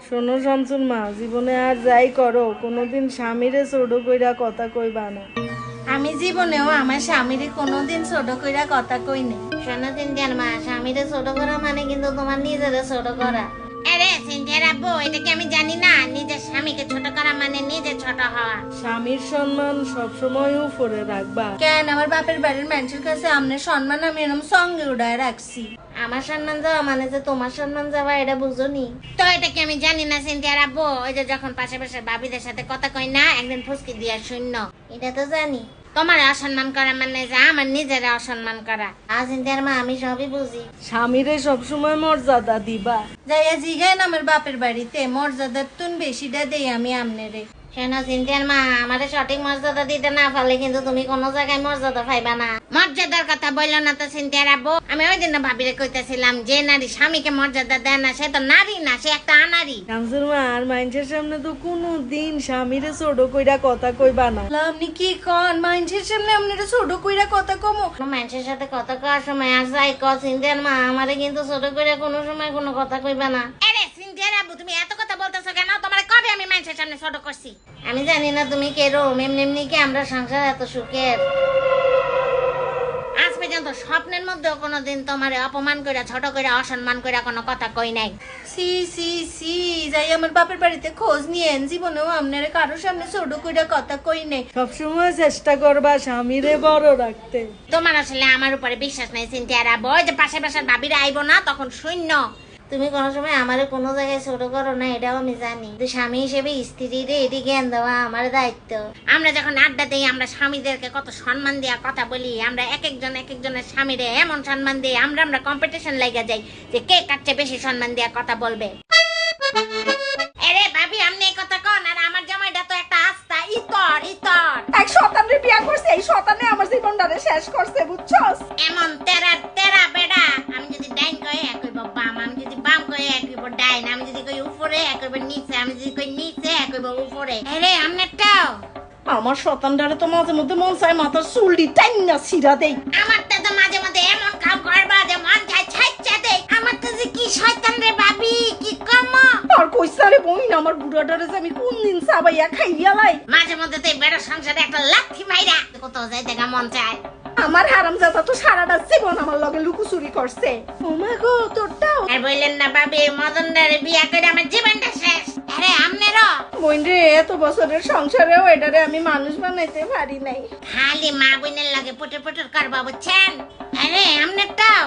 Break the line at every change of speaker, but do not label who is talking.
শোনো শামসুল মা, জীবনে আর যাই করো কোনোদিন স্বামীরে ছোট কইরা কথা কইবা না।
আমি জীবনেও আমার স্বামীরে কোনোদিন ছোট কইরা কথা কই নাই।
শোনো সিনথিয়ার মা, স্বামীরে ছোট করা মানে কিন্তু তোমার নিজেরে ছোট করা। আরে সিনথিয়ার আব্বু, এটা কি আমি জানি না? নিজের স্বামীকে ছোট করা মানে নিজে ছোট হওয়া।
স্বামীর সম্মান সবসময় উপরে রাখবা।
কেন আমার বাপের বাড়ির মানুষের কাছে আমনের সম্মান আমি এরকম সঙ্গে উড়ায় রাখছি।
আমার সম্মান যাওয়া মানে যে তোমার সম্মান যাওয়া, এটা বুঝোনি তো? এটা কি আমি জানি না সিনথিয়ার আব্বু? ওই যে যখন পাশে পাশে ভাবিদের সাথে কথা কই না, একদিন ফুসকি দিয়া শূন্য, এটা তো জানি। তোমার অসম্মান করা মানে যে আমার নিজের অসম্মান করা। সিনথিয়ার মা, আমি সবই বুঝি।
স্বামীরে সবসময় মর্যাদা দিবা।
যাইয়া জিগায় আমার বাপের বাড়িতে মর্যাদার তুন বেশিটা দেই আমি আমনেরে।
শোনো সিনথিয়ার মা, আমারে সঠিক মর্যাদা দিতে না পারলে কিন্তু তুমি কোনো জায়গায় মর্যাদা পাইবা না। মর্যাদার কথা বললো না তো সিনথিয়ার আব্বু। আমি ওই দিন ভাবিরে কইতেছিলাম, যে নারী স্বামীকে মর্যাদা দেয় না সে তো নারী না, সে একটা আনারী।
শামসুল মা, আর মানুষের সামনে তো কোনো দিন স্বামীরে ছোট কইরা কথা কইবা না।
আপনি কি কন মানুষের সামনে আপনারা ছোট কইরা কথা কমো?
মানুষের সাথে কথা কওয়ার সময় আর যাই ক সিনথিয়ার মা, আমারে কিন্তু ছোট করে কোনো সময় কোনো কথা কইবা না। আরে সিনথিয়ার আব্বু, তুমি এত কথা বলতেছো কেন? তোমার কবে আমি মানুষের সামনে ছোট করছি? আমি জানি না তুমি কেরো, এমনি কি আমরা সংসার এত সুখের। আজ পর্যন্ত স্বপ্নের মধ্যেও কোনোদিন তোমারে অপমান কইরা, ছোট কইরা, অসম্মান কইরা কোনো কথা কই নাই।
সি সি সি, যাই আমার বাপের বাড়িতে খোঁজ নিয়েন, জীবনেও আপনারা কারোর সামনে ছোট কইরা কথা কই নাই।
সবসময় চেষ্টা করবা স্বামীরে বড় রাখতে।
তোমার আসলে আমার উপরে বিশ্বাস নাই সিনথিয়ার আব্বু। ওই যে পাশে পাশে ভাবিরা আইবো না তখন শূন্য। তুমি কোনো সময় আমারে কোনো জায়গায় ছোট করো না, এটাও আমি জানি। কিন্তু স্বামী হিসেবে স্ত্রীর এটি জ্ঞান দেওয়া আমার দায়িত্ব। আমরা যখন আড্ডা দিই, আমরা স্বামীদেরকে কত সম্মান দেওয়া কথা বলি। আমরা এক একজনের স্বামীরে এমন সম্মান দিই, আমরা কম্পিটিশন লাগা যাই যে কে কাটছে বেশি সম্মান দেওয়া কথা বলবে। আরে ভাবি, আপনি এই কথা কন, আর আমার জামাইটা তো একটা আস্থা ইতর।
এক শতানের বিয়া করছে, এই শতানে আমার জীবনটারে শেষ করছে, বুঝছস?
এমন তেরা বেড়া। আমি যদি ডাইন কই এক কইব বাম, আমি যদি বাম কই এক কইব ডাইন, আমি যদি কই উপরে এক কইব নিচে, আমি যদি কই নিচে এক কইব উপরে। আরে আমনেরটাও
আমার শতানটারে তো মাঝে মধ্যে মন চায় মাথার চুলটি টাইনা ছিড়া দেই।
আমারটা তো মাঝে মাঝে এমন কাম করবা যে মন চায় ছাইচ্চা দেই। আমারটা যে কি শয়তান রে ভাবি, কি কম।
আর কইছারে বইন আমার বুড়াটারে যে আমি কোন দিন চাবাইয়া খাইয়া লাই।
মাঝে মধ্যে তো এই বেড়া সংসারে একটা লাথি মাইরা কোথাও যাই দেখা মন চায়।
আমার হারামজাদা তো সারাটা জীবন আমার লগে লুকোচুরি করছে। ও মা গো, তোরটাও।
আর বললেন না ভাবি, মদনদারে বিয়া করে আমার জীবনটা শেষ। আরে আমনেরও
বোন রে, এত বছরের সংসারেও এটারে আমি মানুষ বানাইতে পারি নাই।
খালি মা বোনের লাগে পুটুর পুটুর করবা, বুঝছেন? আরে আমনেরটাও